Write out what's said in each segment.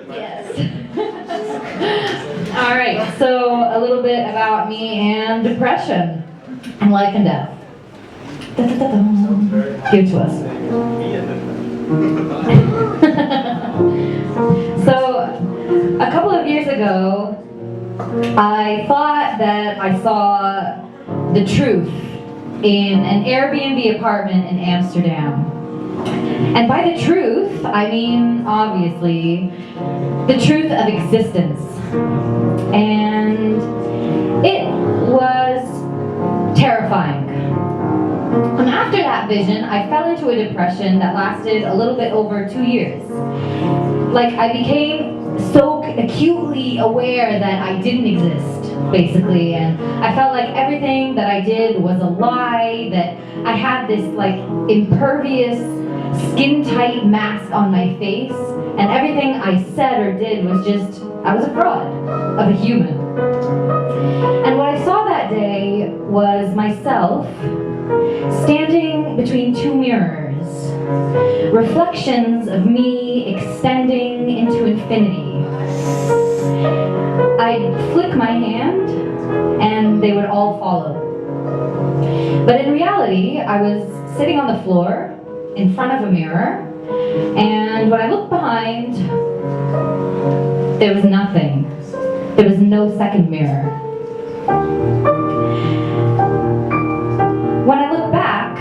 Yes. All right, so a little bit about me and depression and life and death. Give it to us. So, a couple of years ago, I thought that I saw the truth in an Airbnb apartment in Amsterdam. And by the truth, I mean, obviously, the truth of existence. And it was terrifying. And after that vision, I fell into a depression that lasted a little bit over 2 years. Like, I became so acutely aware that I didn't exist, basically, and I felt like everything that I did was a lie, that I had this, like, impervious, skin-tight mask on my face, and everything I said or did was just, I was a fraud of a human. And what I saw that day was myself standing between two mirrors, reflections of me extending into infinity. I'd flick my hand and they would all follow. But in reality, I was sitting on the floor in front of a mirror, and when I looked behind, there was nothing. There was no second mirror. When I look back,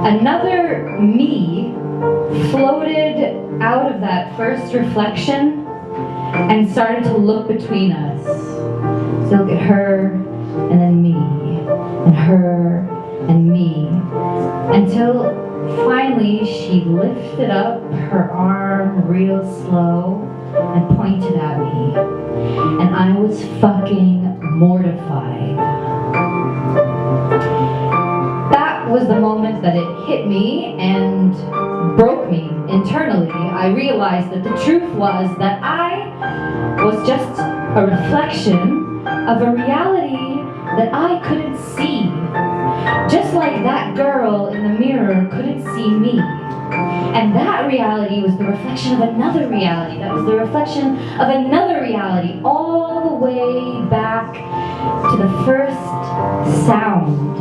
another me floated out of that first reflection and started to look between us. So look at her, and then me, and her, and me, until finally she lifted up her arm real slow and pointed at me. And I was fucking mortified. That was the moment that it hit me and broke me internally. I realized that the truth was that I was just a reflection of a reality that I couldn't see. Just like that girl in the mirror couldn't see me. And that reality was the reflection of another reality. That was the reflection of another reality, all the way back to the first sound.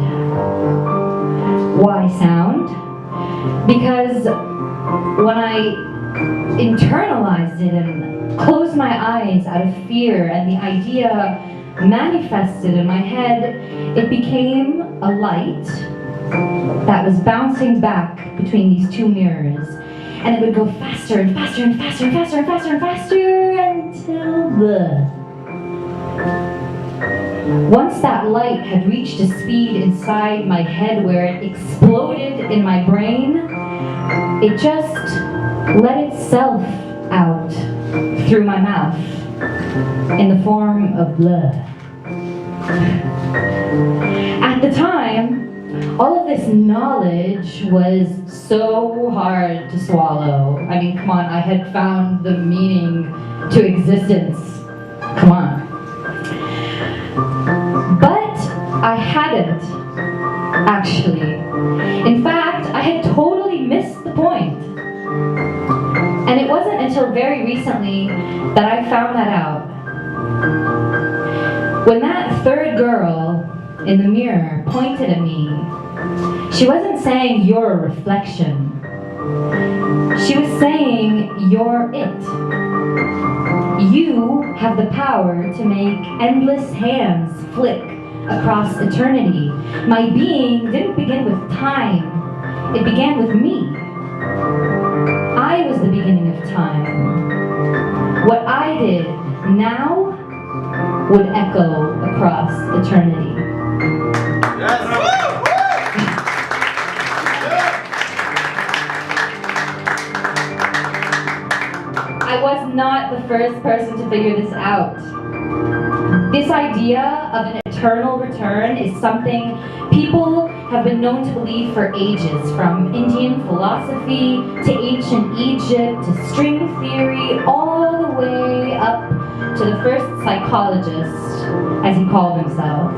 Why sound? Because when I internalized it and closed my eyes out of fear and the idea manifested in my head, it became a light that was bouncing back between these two mirrors, and it would go faster and faster and faster and faster and faster and faster until once that light had reached a speed inside my head where it exploded in my brain, it just let itself out through my mouth in the form of blood. At the time, all of this knowledge was so hard to swallow. I mean, come on, I had found the meaning to existence. Come on. But I hadn't, actually. In fact, I had totally missed the point. And it wasn't until very recently that I found that out. When that third girl in the mirror pointed at me, she wasn't saying you're a reflection. She was saying you're it. You have the power to make endless hands flick across eternity. My being didn't begin with time. It began with me. I was the beginning of time. What I did now would echo across eternity. Yes. I was not the first person to figure this out. This idea of an eternal return is something people have been known to believe for ages, from Indian philosophy to ancient Egypt to string theory, all the way up to the first psychologist, as he called himself,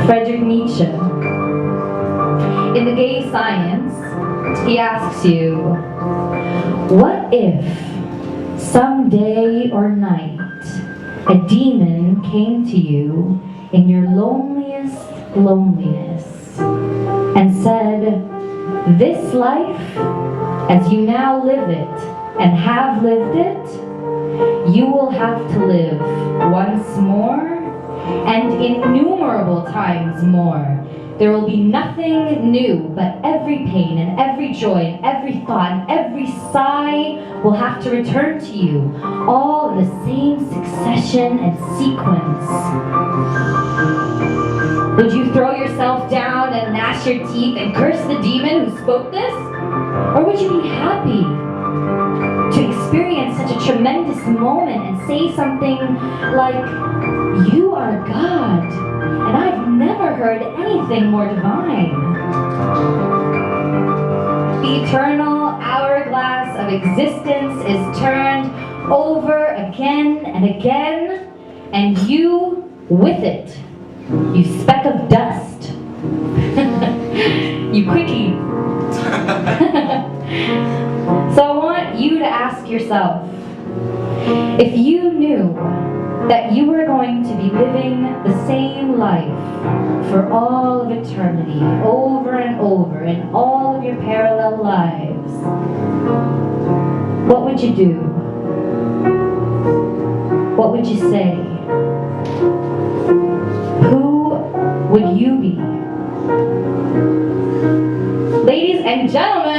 Friedrich Nietzsche. In The Gay Science, he asks you, what if Some day or night, a demon came to you in your loneliest loneliness and said, "This life, as you now live it and have lived it, you will have to live once more and innumerable times more. There will be nothing new, but every pain and every joy and every thought and every sigh will have to return to you, all in the same succession and sequence." Would you throw yourself down and gnash your teeth and curse the demon who spoke this? Or would you be happy to experience such a tremendous moment and say something like, "You are God, and I've never heard anything more divine"? The eternal hourglass of existence is turned over again and again, and you with it, you speck of dust. You quickie. So I want you to ask yourself, if you knew that you were going to be living the same life for all of eternity, over and over, in all of your parallel lives, what would you do? What would you say? Who would you be? Ladies and gentlemen,